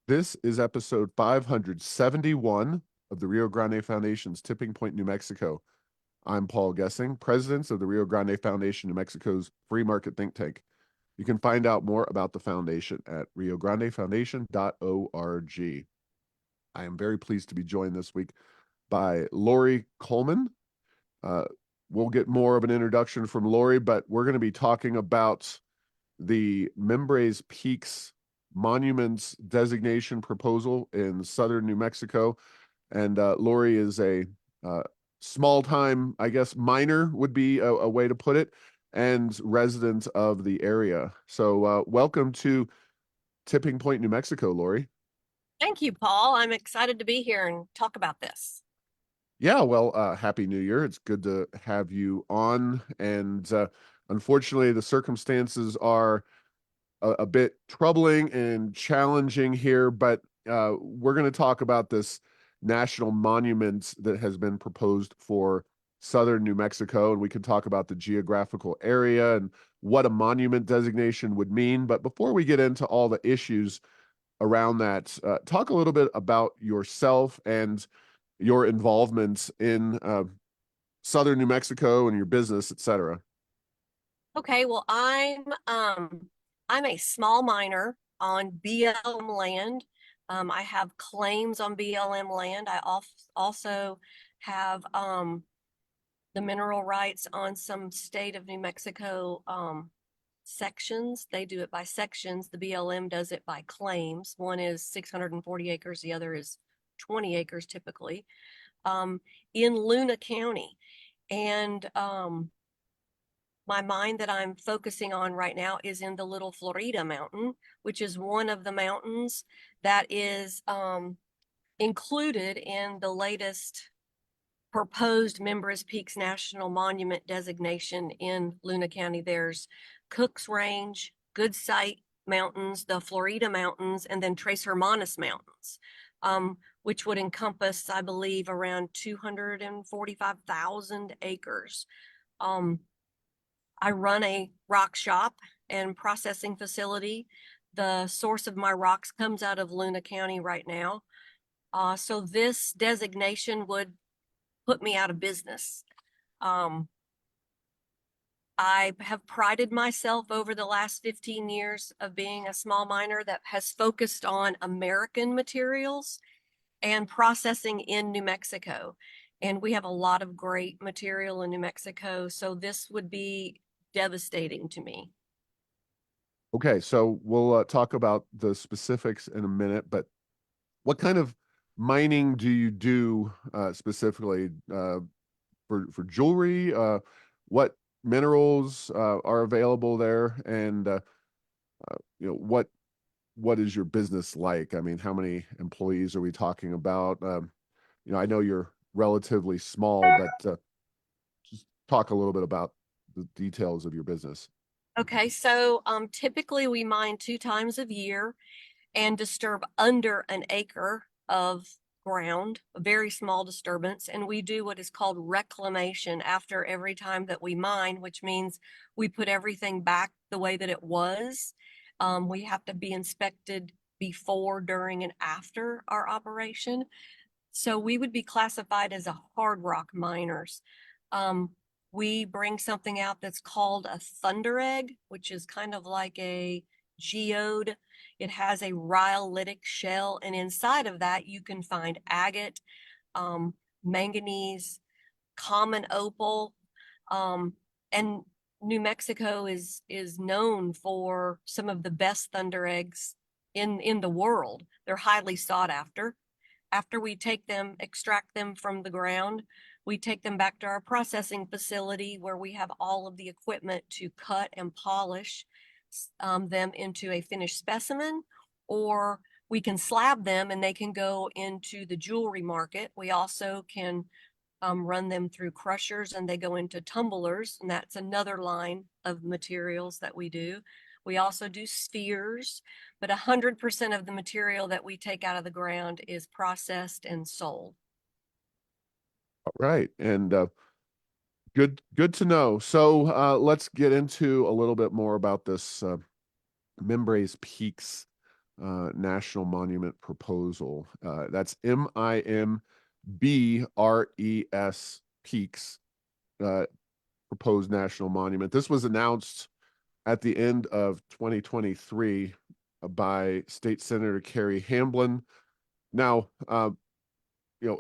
This is episode 571 of the Rio Grande Foundation's Tipping Point, New Mexico. I'm Paul Gessing, president of the Rio Grande Foundation, New Mexico's free market think tank. You can find out more about the foundation at riograndefoundation.org. I am very pleased to be joined this week by Lori Coleman. Uh, we'll get more of an introduction from Lori, but we're going to be talking about the Mimbres Peaks Monuments designation proposal in southern New Mexico. And Lori is a small time, I guess, miner would be a way to put it, and resident of the area. So welcome to Tipping Point, New Mexico, Lori. Thank you, Paul. I'm excited to be here and talk about this. Yeah, well, Happy New Year. It's good to have you on. And unfortunately, the circumstances are a bit troubling and challenging here, but we're going to talk about this national monument that has been proposed for southern New Mexico, and we can talk about the geographical area and what a monument designation would mean. But before we get into all the issues around that, talk a little bit about yourself and your involvement in southern New Mexico and your business, et cetera. Okay, well, I'm a small miner on BLM land. I have claims on BLM land. I also have the mineral rights on some state of New Mexico sections. They do it by sections. The BLM does it by claims. One is 640 acres, the other is 20 acres typically, in Luna County. And my mine that I'm focusing on right now is in the Little Florida Mountain, which is one of the mountains that is included in the latest proposed Mimbres Peaks National Monument designation in Luna County. There's Cook's Range, Good Site Mountains, the Florida Mountains, and then Tres Hermanas Mountains, which would encompass, I believe, around 245,000 acres. I run a rock shop and processing facility. The source of my rocks comes out of Luna County right now. So this designation would put me out of business. I have prided myself over the last 15 years of being a small miner that has focused on American materials and processing in New Mexico. And we have a lot of great material in New Mexico. So this would be devastating to me. Okay, so we'll talk about the specifics in a minute, but what kind of mining do you do specifically for jewelry? What minerals are available there, and what is your business like? I mean, how many employees are we talking about? I know you're relatively small, but just talk a little bit about the details of your business. Okay, so typically we mine 2 times a year and disturb under an acre of ground, a very small disturbance. And we do what is called reclamation after every time that we mine, which means we put everything back the way that it was. We have to be inspected before, during, and after our operation. So we would be classified as a hard rock miners. We bring something out that's called a thunder egg, which is kind of like a geode. It has a rhyolitic shell, and inside of that you can find agate, manganese, common opal, and New Mexico is known for some of the best thunder eggs in the world. They're highly sought after. After we take them, extract them from the ground, we take them back to our processing facility where we have all of the equipment to cut and polish them into a finished specimen, or we can slab them and they can go into the jewelry market. We also can run them through crushers and they go into tumblers, and that's another line of materials that we do. We also do spheres, but 100% of the material that we take out of the ground is processed and sold. All right, and good to know. So let's get into a little bit more about this Mimbres Peaks National Monument Proposal. That's Mimbres Peaks, proposed national monument. This was announced at the end of 2023 by State Senator Kerry Hamblin. Now,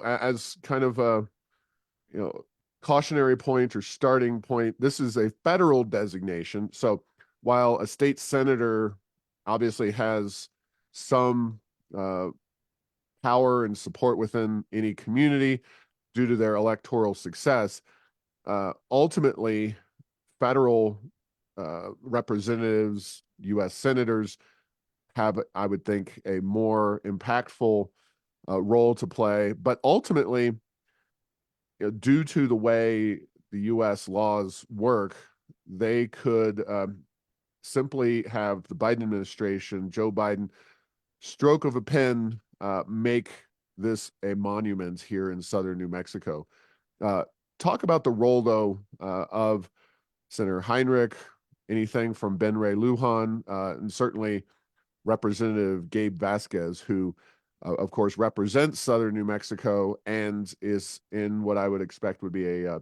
as kind of a you know cautionary point or starting point, this is a federal designation. So while a state senator obviously has some power and support within any community due to their electoral success, ultimately federal representatives, U.S. senators have, I would think, a more impactful role to play. But ultimately, due to the way the U.S. laws work, they could simply have the Biden administration, Joe Biden, stroke of a pen, make this a monument here in southern New Mexico. Uh, Talk about the role, though, of Senator Heinrich, anything from Ben Ray Lujan, and certainly Representative Gabe Vasquez, who, of course, represents southern New Mexico and is in what I would expect would be a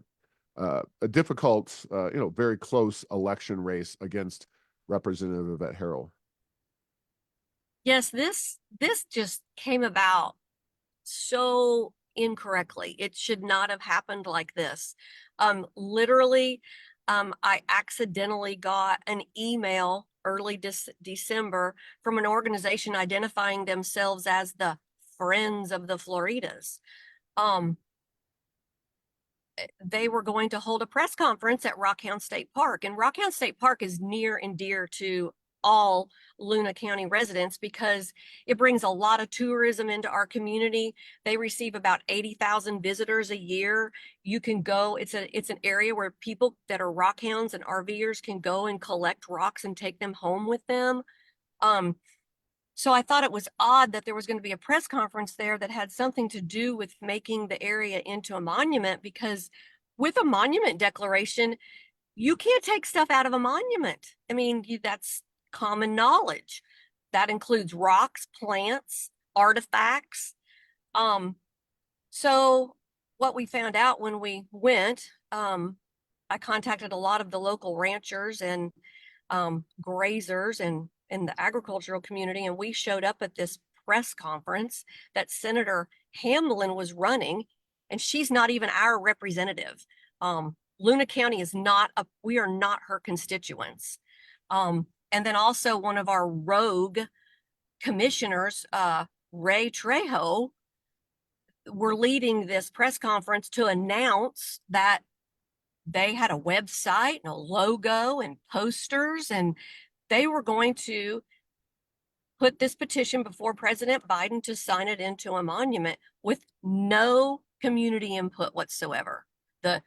difficult, very close election race against Representative Yvette Harrell. Yes, this just came about so incorrectly. It should not have happened like this. Literally, I accidentally got an email early December from an organization identifying themselves as the Friends of the Floridas. Um, they were going to hold a press conference at Rockhound State Park, and Rockhound State Park is near and dear to all Luna County residents because it brings a lot of tourism into our community. They receive about 80,000 visitors a year. You can go, it's an area where people that are rock hounds and RVers can go and collect rocks and take them home with them. Um, so I thought it was odd that there was going to be a press conference there that had something to do with making the area into a monument, because with a monument declaration, you can't take stuff out of a monument. I mean, that's common knowledge. That includes rocks, plants, artifacts. Um, so what we found out when we went, I contacted a lot of the local ranchers and grazers and in the agricultural community, and we showed up at this press conference that Senator Hamlin was running, and she's not even our representative. Luna County is not we are not her constituents. And then also one of our rogue commissioners, Ray Trejo, were leading this press conference to announce that they had a website and a logo and posters, and they were going to put this petition before President Biden to sign it into a monument with no community input whatsoever. The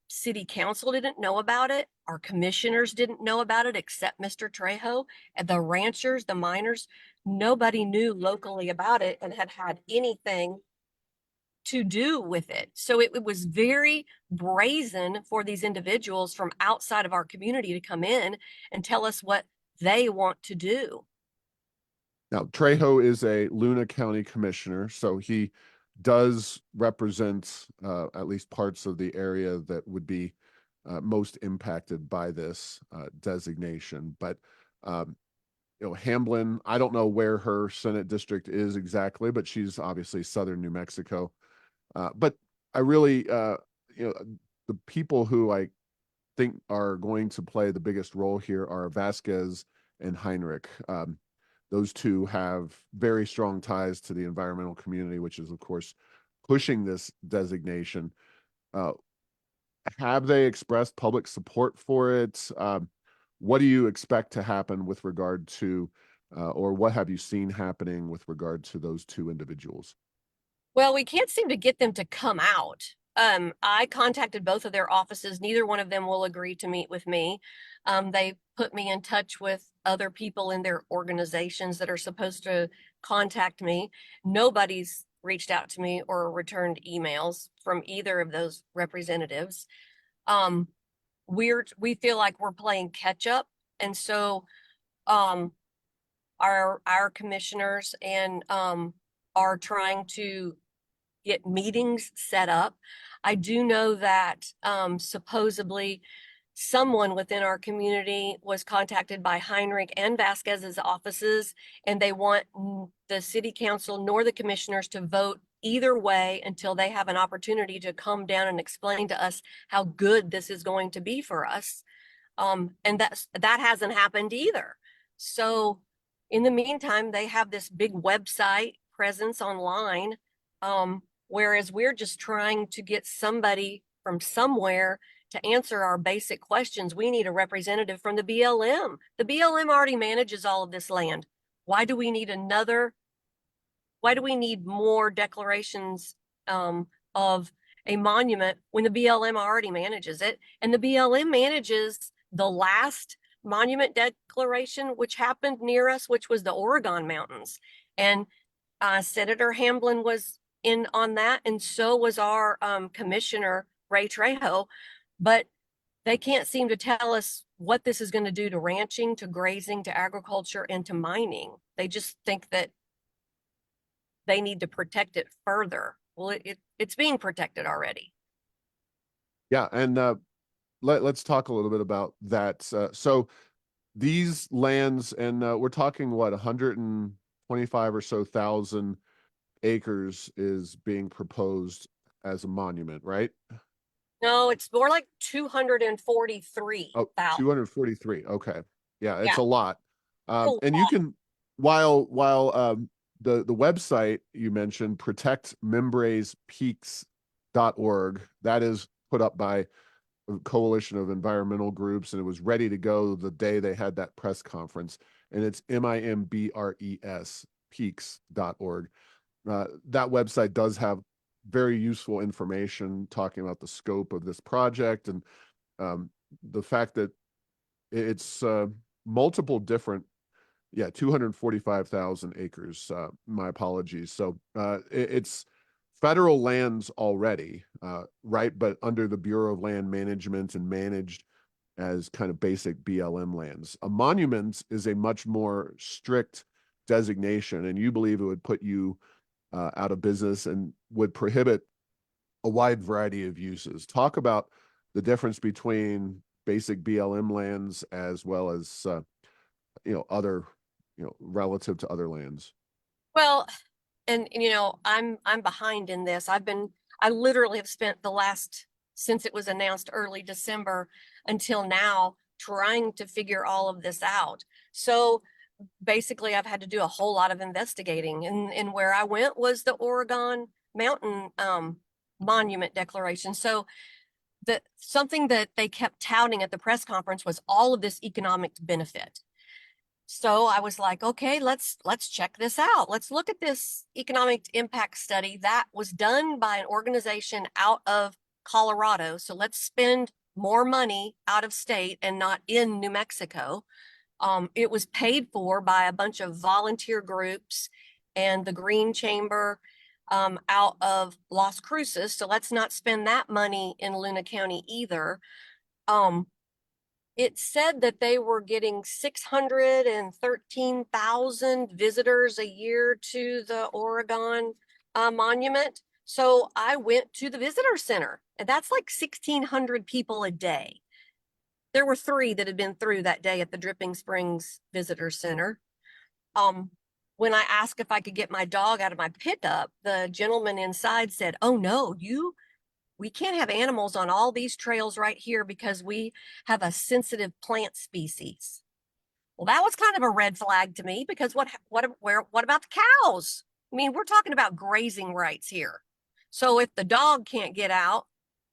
city council didn't know about it. Our commissioners didn't know about it except Mr. Trejo. And the ranchers, the miners, nobody knew locally about it and had anything to do with it. So it was very brazen for these individuals from outside of our community to come in and tell us what they want to do. Now, Trejo is a Luna County commissioner, so he does represent at least parts of the area that would be most impacted by this designation. But Hamblin, I don't know where her Senate district is exactly, but she's obviously southern New Mexico. But I really, the people who I think are going to play the biggest role here are Vasquez and Heinrich. Those two have very strong ties to the environmental community, which is, of course, pushing this designation. Uh, have they expressed public support for it? What do you expect to happen with regard to, or what have you seen happening with regard to those two individuals? Well, we can't seem to get them to come out. I contacted both of their offices. Neither one of them will agree to meet with me. They put me in touch with other people in their organizations that are supposed to contact me. Nobody's reached out to me or returned emails from either of those representatives. We feel like we're playing catch up. And so our commissioners and are trying to get meetings set up. I do know that supposedly someone within our community was contacted by Heinrich and Vasquez's offices, and they want the city council nor the commissioners to vote either way until they have an opportunity to come down and explain to us how good this is going to be for us. And that hasn't happened either. So in the meantime, they have this big website presence online, whereas we're just trying to get somebody from somewhere to answer our basic questions. We need a representative from the BLM. The BLM already manages all of this land. Why do we need another? Why do we need more declarations of a monument when the BLM already manages it? And the BLM manages the last monument declaration, which happened near us, which was the Oregon Mountains. And Senator Hamblin was in on that, and so was our commissioner, Ray Trejo. But they can't seem to tell us what this is going to do to ranching, to grazing, to agriculture, and to mining. They just think that they need to protect it further. Well, it's being protected already. Yeah, and let's talk a little bit about that. So these lands, and we're talking what, 125 or so thousand acres is being proposed as a monument, right? No, it's more like 243,000. Oh, 243. Okay. Yeah, it's Yeah. a lot. Oh, And you can, while the website you mentioned, protectmimbrespeaks.org, that is put up by a coalition of environmental groups, and it was ready to go the day they had that press conference. And it's Mimbres peaks.org. That website does have very useful information talking about the scope of this project, and the fact that it's multiple different, yeah, 245,000 acres. My apologies. So it's federal lands already, right? But under the Bureau of Land Management and managed as kind of basic BLM lands. A monument is a much more strict designation, and you believe it would put you out of business and would prohibit a wide variety of uses. Talk about the difference between basic BLM lands as well as other, relative to other lands. well, and I'm behind in this. I literally have spent the last, since it was announced early December until now, trying to figure all of this out. So basically I've had to do a whole lot of investigating, and where I went was the Oregon Mountain Monument Declaration. So something that they kept touting at the press conference was all of this economic benefit. So I was like, okay, let's check this out. Let's look at this economic impact study that was done by an organization out of Colorado. So let's spend more money out of state and not in New Mexico. It was paid for by a bunch of volunteer groups and the Green Chamber out of Las Cruces. So let's not spend that money in Luna County either. It said that they were getting 613,000 visitors a year to the Oregon monument. So I went to the visitor center, and that's like 1,600 people a day. There were 3 that had been through that day at the Dripping Springs Visitor Center. When I asked if I could get my dog out of my pickup, the gentleman inside said, "Oh no, we can't have animals on all these trails right here because we have a sensitive plant species." Well, that was kind of a red flag to me, because what about the cows? I mean, we're talking about grazing rights here. So if the dog can't get out,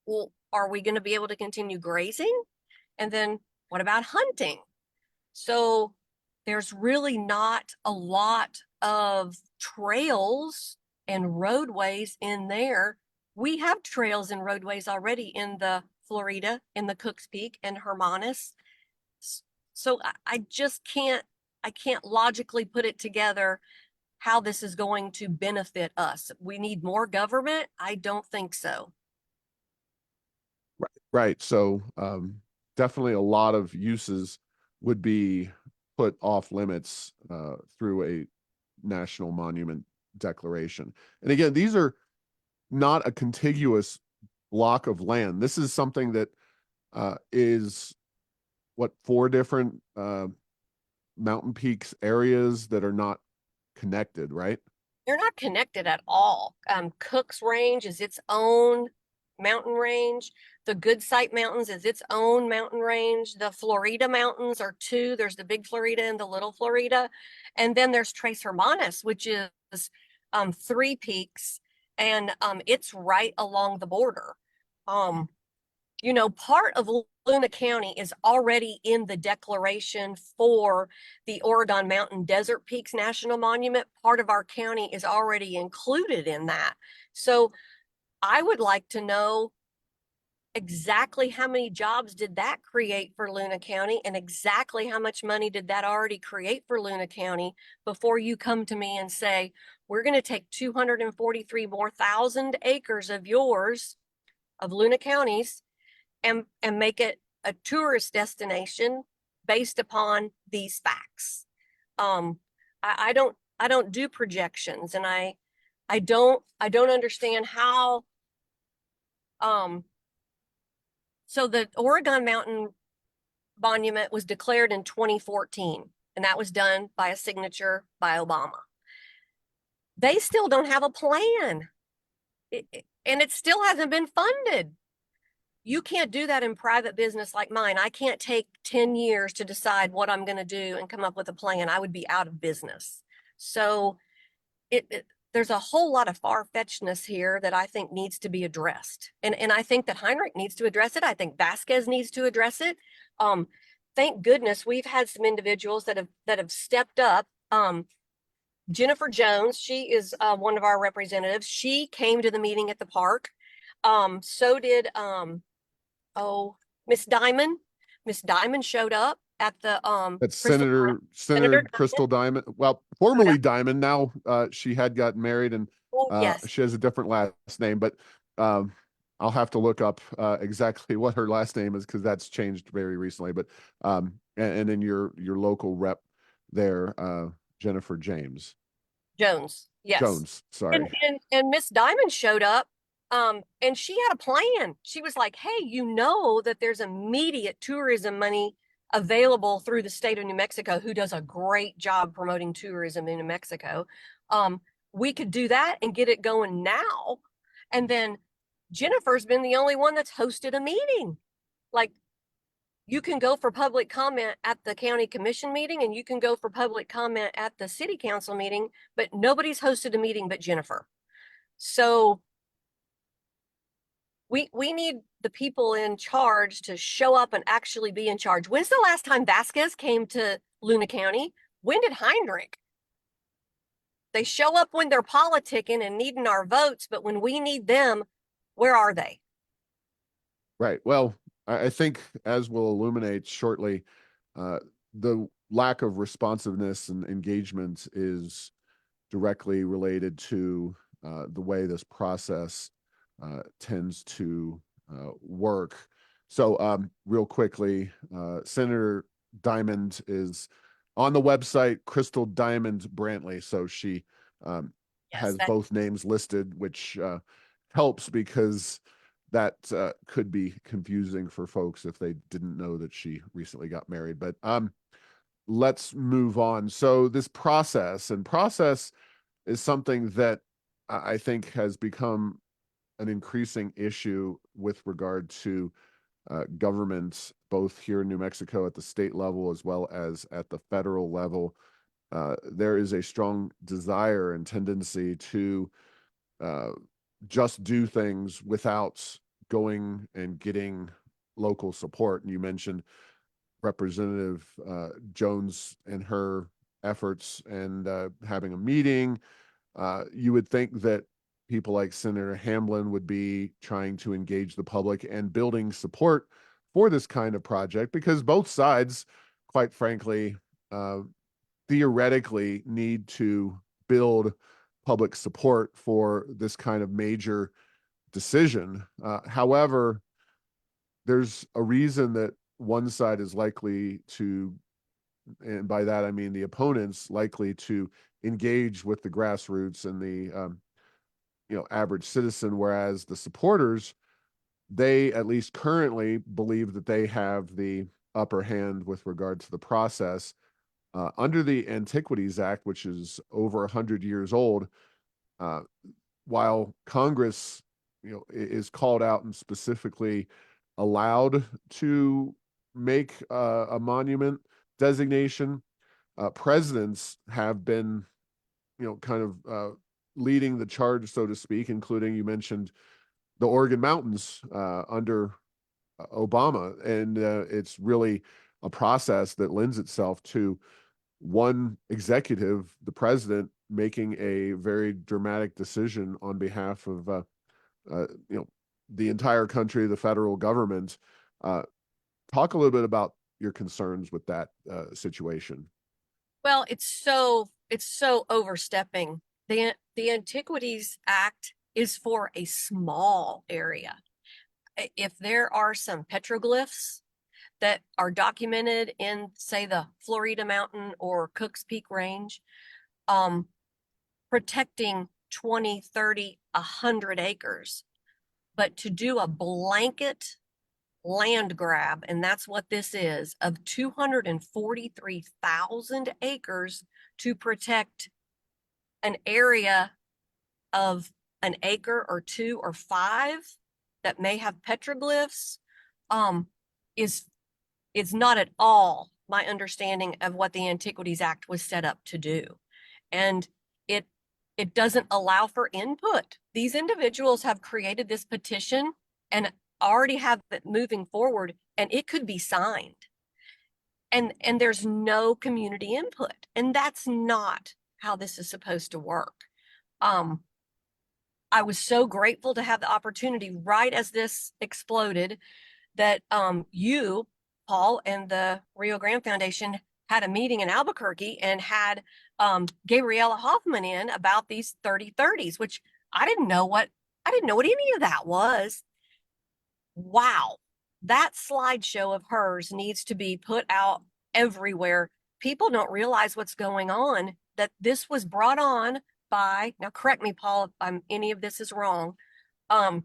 well, are we going to be able to continue grazing? And then what about hunting? So there's really not a lot of trails and roadways in there. We have trails and roadways already in the Florida, in the Cooks Peak and Hermanus. So I just I can't logically put it together how this is going to benefit us. We need more government? I don't think so. Right. So definitely a lot of uses would be put off limits through a national monument declaration. And again, these are not a contiguous block of land. This is something that is what, four different mountain peaks areas that are not connected, right? They're not connected at all. Cook's Range is its own mountain range. The Good Site Mountains is its own mountain range. The Florida Mountains are two. There's the Big Florida and the Little Florida. And then there's Tres Hermanas, which is three peaks, and it's right along the border. Um, part of Luna County is already in the declaration for the Oregon Mountain Desert Peaks National Monument. Part of our county is already included in that. So I would like to know exactly how many jobs did that create for Luna County, and exactly how much money did that already create for Luna County before you come to me and say, we're going to take 243 more thousand acres of yours, of Luna County's, and make it a tourist destination based upon these facts. I don't do projections, and I don't understand how. So the Oregon Mountain Monument was declared in 2014, and that was done by a signature by Obama. They still don't have a plan, and it still hasn't been funded. You can't do that in private business like mine. I can't take 10 years to decide what I'm going to do and come up with a plan. I would be out of business. So there's a whole lot of far-fetchedness here that I think needs to be addressed. And I think that Heinrich needs to address it. I think Vasquez needs to address it. Thank goodness we've had some individuals that have stepped up. Jennifer Jones, she is one of our representatives. She came to the meeting at the park. So did Miss Diamond. Miss Diamond showed up at the That's Crystal Senator Diamond. Crystal Diamond. Well, formerly Diamond. Now she had gotten married, and Oh, yes. she has a different last name. But I'll have to look up exactly what her last name is, because that's changed very recently. But and then your local rep there, Jennifer Jones. Yes. Jones. Sorry. And Miss Diamond showed up. And she had a plan. She was like, hey, that there's immediate tourism money available through the state of New Mexico, who does a great job promoting tourism in New Mexico. We could do that and get it going now. And then Jennifer's been the only one that's hosted a meeting. Like, you can go for public comment at the county commission meeting, and you can go for public comment at the city council meeting, but nobody's hosted a meeting but Jennifer. So we need the people in charge to show up and actually be in charge. When's the last time Vasquez came to Luna County? When did Heinrich? They show up when they're politicking and needing our votes, but when we need them, where are they? Right. Well, I think, as we'll illuminate shortly, the lack of responsiveness and engagement is directly related to the way this process tends to work. So real quickly, Senator Diamond is on the website, Crystal Diamond Brantley. So she has both names listed, which helps, because that could be confusing for folks if they didn't know that she recently got married. But let's move on. So this process is something that I think has become an increasing issue with regard to governments, both here in New Mexico at the state level as well as at the federal level. There is a strong desire and tendency to just do things without going and getting local support. And you mentioned Representative Jones and her efforts and having a meeting. You would think that people like Senator Hamblin would be trying to engage the public and building support for this kind of project, because both sides, quite frankly, theoretically need to build public support for this kind of major decision. However, there's a reason that one side is likely to and by that I mean the opponents, likely to engage with the grassroots and the average citizen, whereas the supporters, they at least currently believe that they have the upper hand with regard to the process. Under the Antiquities Act, which is over 100 years old, uh, while Congress, is called out and specifically allowed to make a monument designation, presidents have been, kind of leading the charge, so to speak, including, you mentioned, the Oregon Mountains under Obama. And it's really a process that lends itself to one executive, the president, making a very dramatic decision on behalf of the entire country, the federal government. Uh, Talk a little bit about your concerns with that situation. Well, it's so overstepping. The Antiquities Act is for a small area. If there are some petroglyphs that are documented in, say, the Florida Mountain or Cooks Peak Range, um, protecting 20, 30, 100 acres. But to do a blanket land grab, and that's what this is, of 243,000 acres to protect an area of an acre or two or five that may have petroglyphs, um, is not at all my understanding of what the Antiquities Act was set up to do. And it it doesn't allow for input. These individuals have created this petition and already have it moving forward, and it could be signed. And there's no community input. And that's not how this is supposed to work. Um, I was so grateful to have the opportunity right as this exploded that you, Paul, and the Rio Grande Foundation had a meeting in Albuquerque and had Gabriella Hoffman in about these 3030s, which I didn't know what any of that was. Wow. That slideshow of hers needs to be put out everywhere. People don't realize what's going on, that this was brought on by, now correct me, Paul, if any of this is wrong. Um,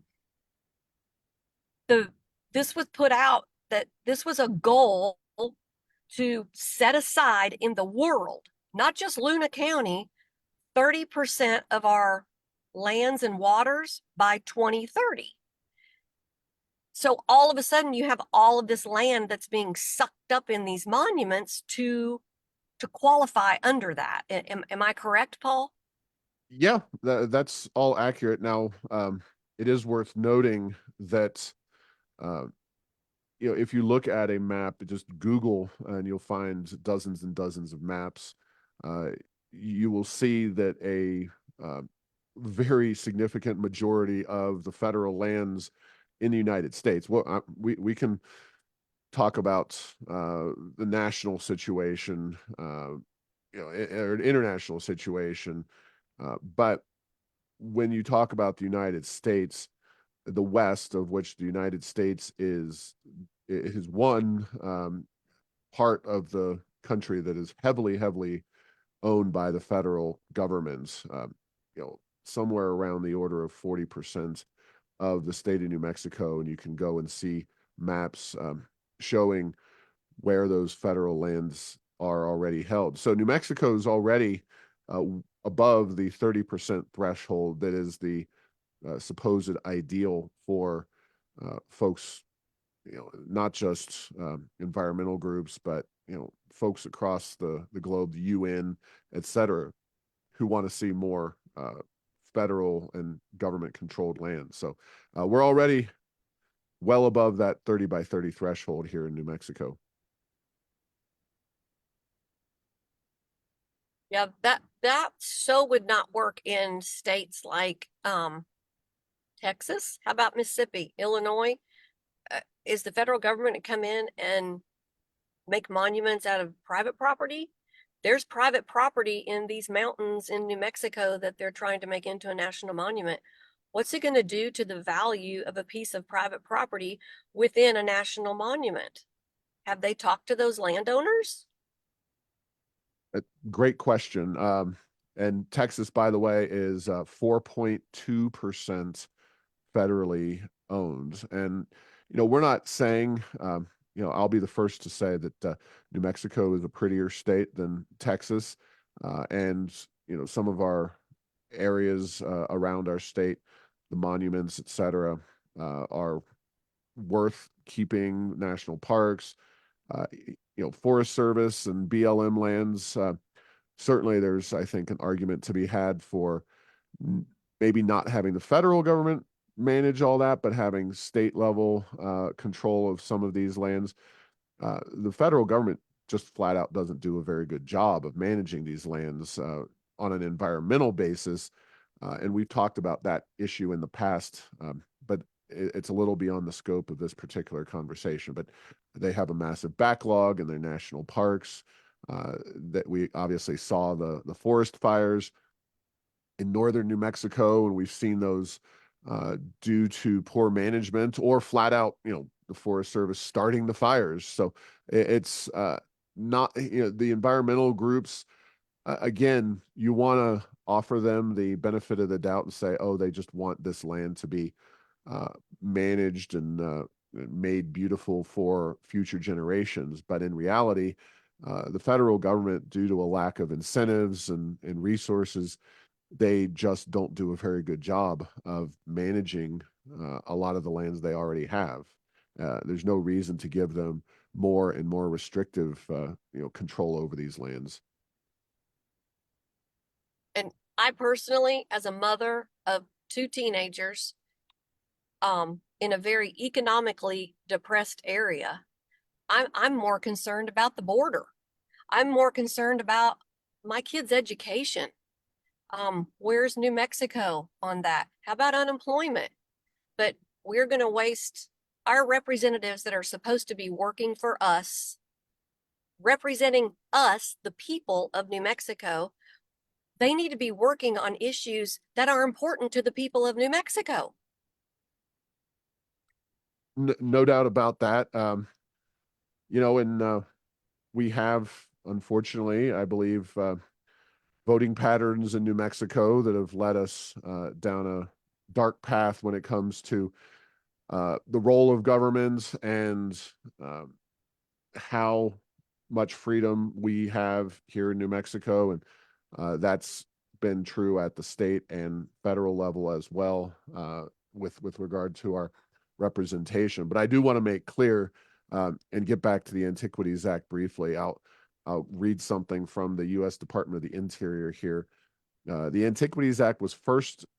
the this was put out that this was a goal to set aside in the world, not just Luna County, 30% of our lands and waters by 2030. So all of a sudden you have all of this land that's being sucked up in these monuments to qualify under that. Am I correct, Paul? Yeah, that's all accurate. Now, it is worth noting that uh, if you look at a map, just Google and you'll find dozens and dozens of maps. Uh, you will see that a very significant majority of the federal lands in the United States. Well, we can talk about the national situation, or an international situation, but when you talk about the United States, the West, of which the United States is one part of the country that is heavily, heavily owned by the federal government. Somewhere around the order of 40% of the state of New Mexico, and you can go and see maps showing where those federal lands are already held. So New Mexico is already above the 30% threshold that is the supposed ideal for folks, not just environmental groups, but folks across the globe, the UN, et cetera, who want to see more federal and government controlled land. So we're already well above that 30 by 30 threshold here in New Mexico. Yeah, that so would not work in states like Texas. How about Mississippi, Illinois? Is the federal government to come in and make monuments out of private property? There's private property in these mountains in New Mexico that they're trying to make into a national monument. What's it going to do to the value of a piece of private property within a national monument? Have they talked to those landowners? Great question. And Texas, by the way, is 4.2% federally owned. And, we're not saying, I'll be the first to say that New Mexico is a prettier state than Texas. And, some of our areas around our state, the monuments, et cetera, are worth keeping. National parks, Forest Service and BLM lands. Certainly, there's, I think, an argument to be had for maybe not having the federal government manage all that, but having state level control of some of these lands. The federal government just flat out doesn't do a very good job of managing these lands on an environmental basis. And we've talked about that issue in the past, but it's a little beyond the scope of this particular conversation. But they have a massive backlog in their national parks. That we obviously saw the forest fires in northern New Mexico, and we've seen those due to poor management or flat out, the Forest Service starting the fires. So it's not, the environmental groups, again, you want to offer them the benefit of the doubt and say, oh, they just want this land to be managed and made beautiful for future generations. But in reality, the federal government, due to a lack of incentives and resources, they just don't do a very good job of managing a lot of the lands they already have. There's no reason to give them more and more restrictive, control over these lands. And I personally, as a mother of two teenagers, in a very economically depressed area, I'm more concerned about the border. I'm more concerned about my kids' education. Where's New Mexico on that? How about unemployment? But we're going to waste our representatives that are supposed to be working for us, representing us, the people of New Mexico. They need to be working on issues that are important to the people of New Mexico. No doubt about that. And we have, unfortunately, I believe, voting patterns in New Mexico that have led us down a dark path when it comes to the role of government and how much freedom we have here in New Mexico. And that's been true at the state and federal level as well, with regard to our representation. But I do want to make clear and get back to the Antiquities Act briefly. I'll read something from the U.S. Department of the Interior here. The Antiquities Act was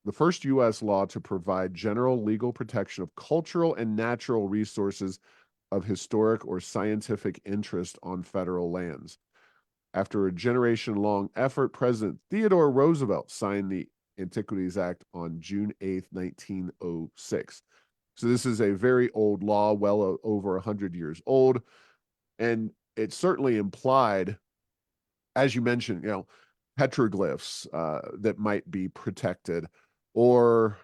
the first U.S. law to provide general legal protection of cultural and natural resources of historic or scientific interest on federal lands. After a generation-long effort, President Theodore Roosevelt signed the Antiquities Act on June 8th, 1906. So this is a very old law, well over 100 years old. And it certainly implied, as you mentioned, petroglyphs that might be protected, or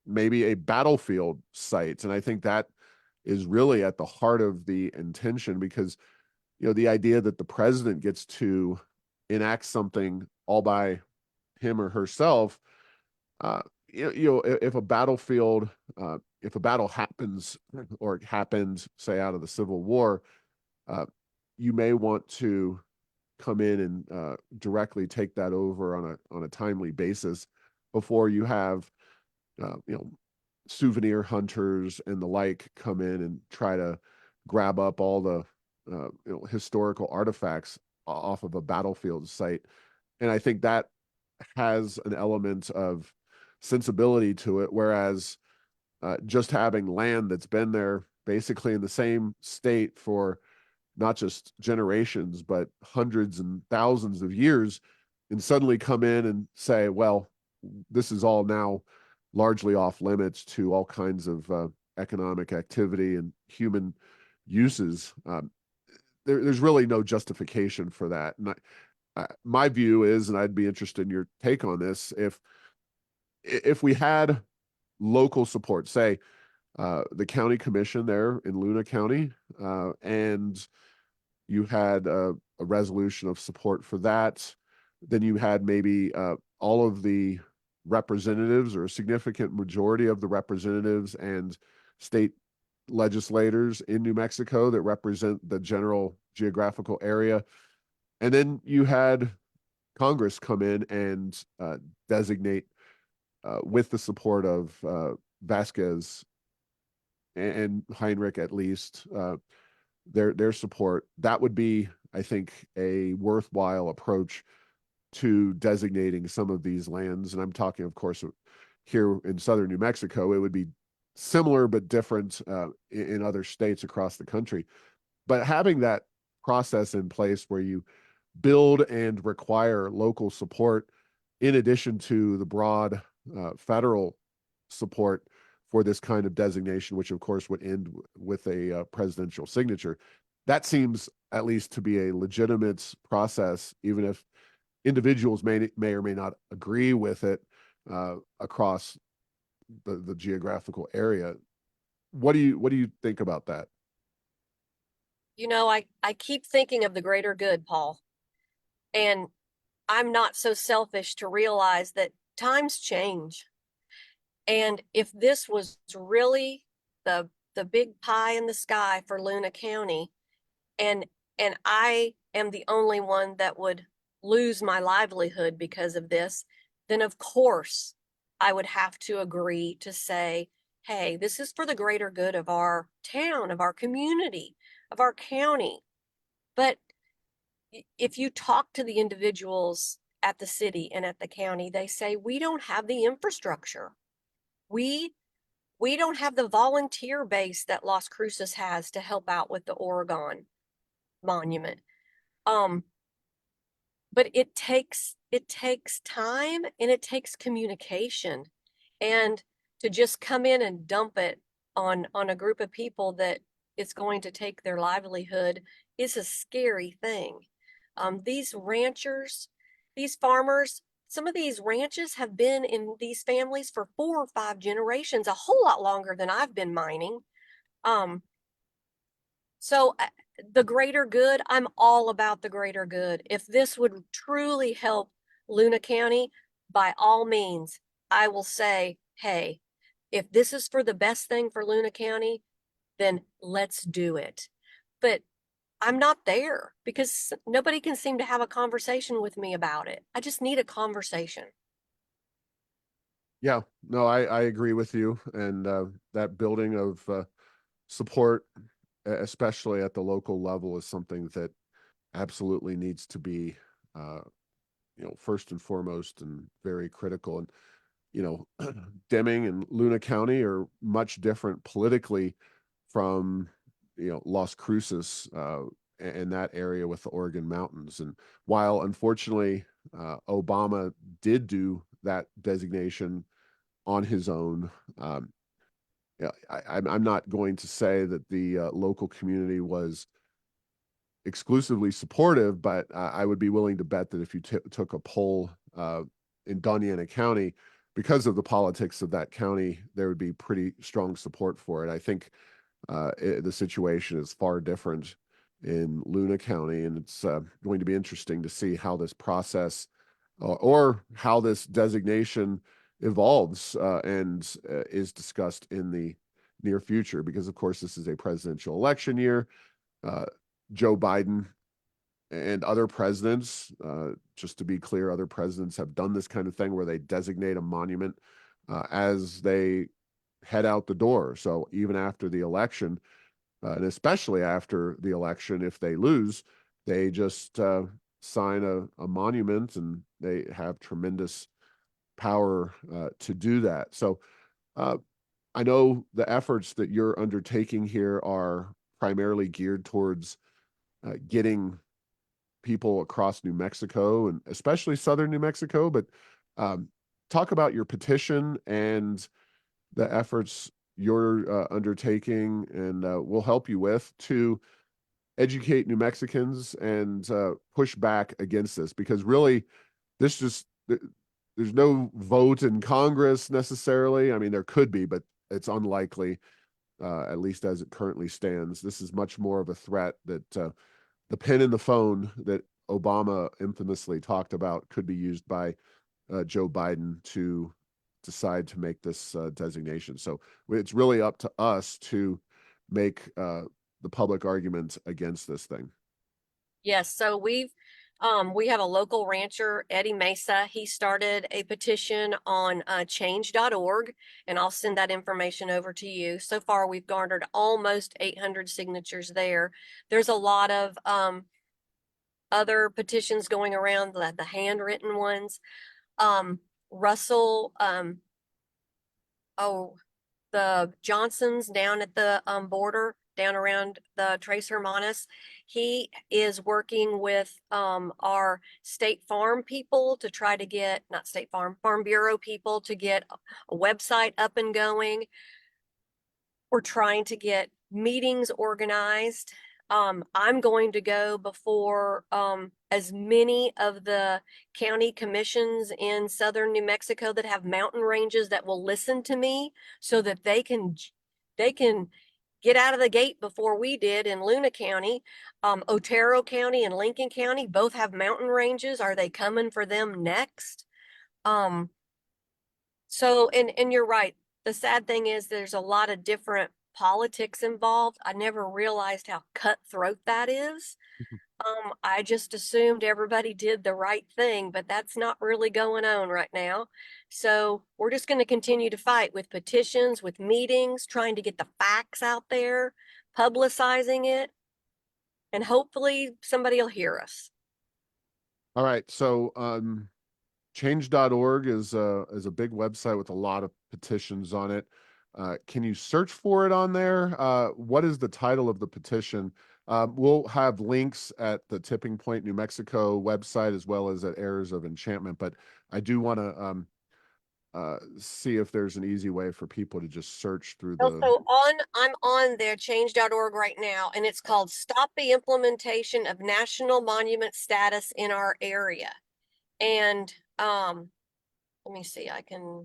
maybe a battlefield site. And I think that is really at the heart of the intention, because the idea that the president gets to enact something all by him or herself, if a battlefield, if a battle happens or happened, say, out of the Civil War, you may want to come in and directly take that over on a timely basis before you have souvenir hunters and the like come in and try to grab up all the historical artifacts off of a battlefield site. And I think that has an element of sensibility to it, whereas just having land that's been there basically in the same state for not just generations, but hundreds and thousands of years, and suddenly come in and say, well, this is all now largely off limits to all kinds of economic activity and human uses. There's really no justification for that. And my view is, and I'd be interested in your take on this, if we had local support, say the county commission there in Luna County, and you had a resolution of support for that. Then you had maybe all of the representatives or a significant majority of the representatives and state legislators in New Mexico that represent the general geographical area. And then you had Congress come in and designate, with the support of Vasquez and Heinrich, at least, their support. That would be, I think, a worthwhile approach to designating some of these lands. And I'm talking, of course, here in southern New Mexico. It would be similar but different in other states across the country. But having that process in place where you build and require local support in addition to the broad federal support for this kind of designation, which of course would end with a presidential signature. That seems at least to be a legitimate process, even if individuals may or may not agree with it across the geographical area. What do you think about that? I keep thinking of the greater good, Paul, and I'm not so selfish to realize that times change. And if this was really the big pie in the sky for Luna County, and I am the only one that would lose my livelihood because of this, then of course I would have to agree to say, hey, this is for the greater good of our town, of our community, of our county. But if you talk to the individuals at the city and at the county, they say, we don't have the infrastructure. We we don't have the volunteer base that Las Cruces has to help out with the Oregon monument. Um, but it takes time and it takes communication. And to just come in and dump it on a group of people that it's going to take their livelihood is a scary thing. These ranchers, these farmers, some of these ranches have been in these families for 4 or 5 generations, a whole lot longer than I've been mining. Um, so the greater good, I'm all about the greater good. If this would truly help Luna County, by all means, I will say, hey, if this is for the best thing for Luna County, then let's do it. But I'm not there because nobody can seem to have a conversation with me about it. I just need a conversation. Yeah, no, I agree with you. And that building of support, especially at the local level, is something that absolutely needs to be, uh, first and foremost and very critical. And, you know, Deming and Luna County are much different politically from, Las Cruces and that area with the Oregon Mountains. And while unfortunately Obama did do that designation on his own, yeah, I'm not going to say that the local community was exclusively supportive, but I would be willing to bet that if you took a poll in Doñana County, because of the politics of that county, there would be pretty strong support for it. I think the situation is far different in Luna County, and it's going to be interesting to see how this process or how this designation evolves and is discussed in the near future, because of course this is a presidential election year. Uh, Joe Biden and other presidents, just to be clear, other presidents have done this kind of thing where they designate a monument as they head out the door. So even after the election, and especially after the election, if they lose, they just sign a monument, and they have tremendous power to do that. So uh, I know the efforts that you're undertaking here are primarily geared towards getting people across New Mexico and especially southern New Mexico. But um, talk about your petition and the efforts you're undertaking, and we'll help you with to educate New Mexicans and push back against this, because really this just there's no vote in Congress necessarily. I mean, there could be, but it's unlikely, at least as it currently stands. This is much more of a threat that the pin in the phone that Obama infamously talked about could be used by Joe Biden to decide to make this designation. So it's really up to us to make the public argument against this thing. Yes, so we have a local rancher, Eddie Mesa. He started a petition on change.org, and I'll send that information over to you. So far, we've garnered almost 800 signatures there. There's a lot of other petitions going around, the handwritten ones. Russell, oh, the Johnsons down at the border, down around the Tres Hermanas. He is working with our State Farm people to try to get, not State Farm, Farm Bureau people to get a website up and going. We're trying to get meetings organized. I'm going to go before as many of the county commissions in southern New Mexico that have mountain ranges that will listen to me so that they can get out of the gate before we did in Luna County. Otero County and Lincoln County both have mountain ranges. Are they coming for them next? Um, and you're right. The sad thing is there's a lot of different politics involved. I never realized how cutthroat that is. I just assumed everybody did the right thing, but that's not really going on right now. So we're just going to continue to fight with petitions, with meetings, trying to get the facts out there, publicizing it, and hopefully somebody will hear us. All right, so change.org is a big website with a lot of petitions on it. Can you search for it on there? What is the title of the petition? We'll have links at the Tipping Point, New Mexico website as well as at Errors of Enchantment, but I do want to see if there's an easy way for people to just search through the. Also I'm on their change.org right now, and it's called Stop the Implementation of National Monument Status in Our Area. And let me see, I'm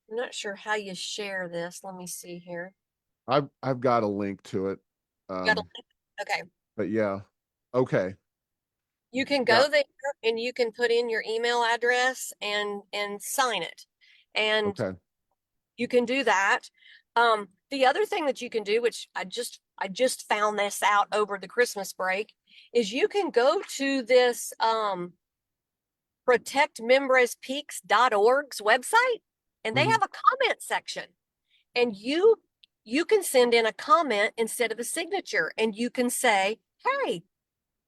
not sure how you share this. Let me see here. I've got a link to it. You got a Um, link? Okay. but yeah, okay, You can yeah, go there and you can put in your email address and sign it. And okay, you can do that. The other thing that you can do, which I just found this out over the Christmas break, is you can go to this protectmimbrespeaks.org's website, and they mhm, have a comment section. And you can send in a comment instead of a signature, and you can say, "Hey,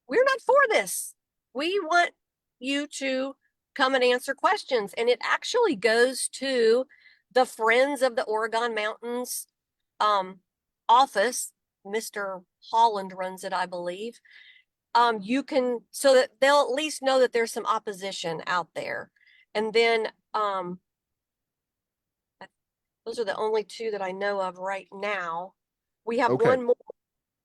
we're not for this. We want you to come and answer questions." And it actually goes to the Friends of the Oregon Mountains um, office. Mr. Holland runs it, I believe. You can, so that they'll at least know that there's some opposition out there. And then those are the only two that I know of right now. We have okay. one more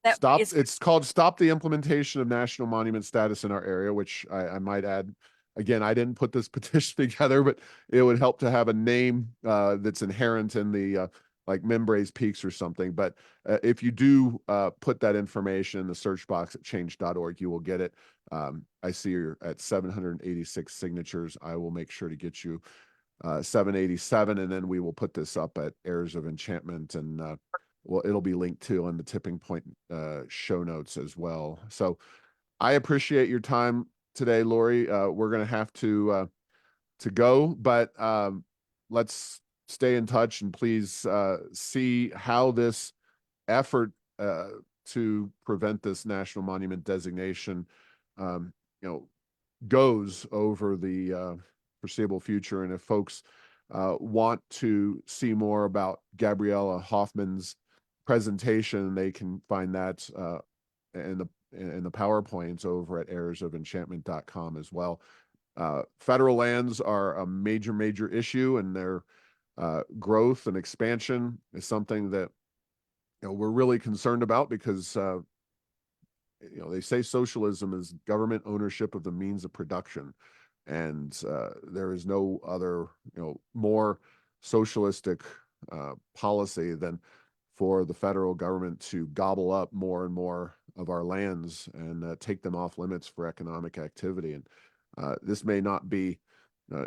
that Stop. is It's called Stop the Implementation of National Monument Status in Our Area, which I might add. Again, I didn't put this petition together, but it would help to have a name that's inherent in the like Mimbres Peaks or something. But if you do put that information in the search box at change.org, you will get it. I see you're at 786 signatures. I will make sure to get you 787, and then we will put this up at Heirs of Enchantment, and well, it'll be linked to on the Tipping Point show notes as well. So I appreciate your time today, Lori. We're going to have to go, but let's stay in touch, and please see how this effort to prevent this national monument designation, you know, goes over the foreseeable future. And if folks want to see more about Gabriella Hoffman's presentation, they can find that in the PowerPoints over at heirsofenchantment.com as well. Federal lands are a major issue, and their growth and expansion is something that we're really concerned about because they say socialism is government ownership of the means of production, and there is no other more socialistic policy than for the federal government to gobble up more and more our lands and take them off limits for economic activity. And this may not be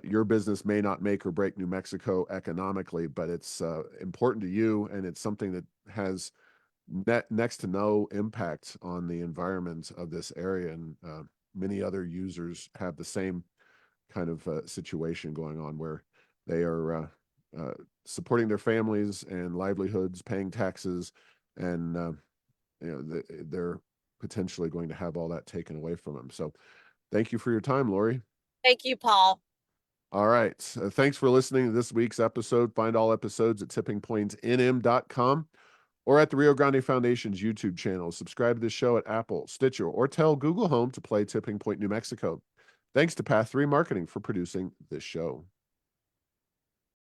your business may not make or break New Mexico economically, but it's important to you, and it's something that has next to no impact on the environment of this area. And many other users have the same kind of situation going on where they are supporting their families and livelihoods, paying taxes, and they're potentially going to have all that taken away from them. So thank you for your time, Lori. Thank you, Paul. All right. Thanks for listening to this week's episode. Find all episodes at tippingpointsnm.com or at the Rio Grande Foundation's YouTube channel. Subscribe to this show at Apple, Stitcher, or tell Google Home to play Tipping Point New Mexico. Thanks to Path 3 Marketing for producing this show.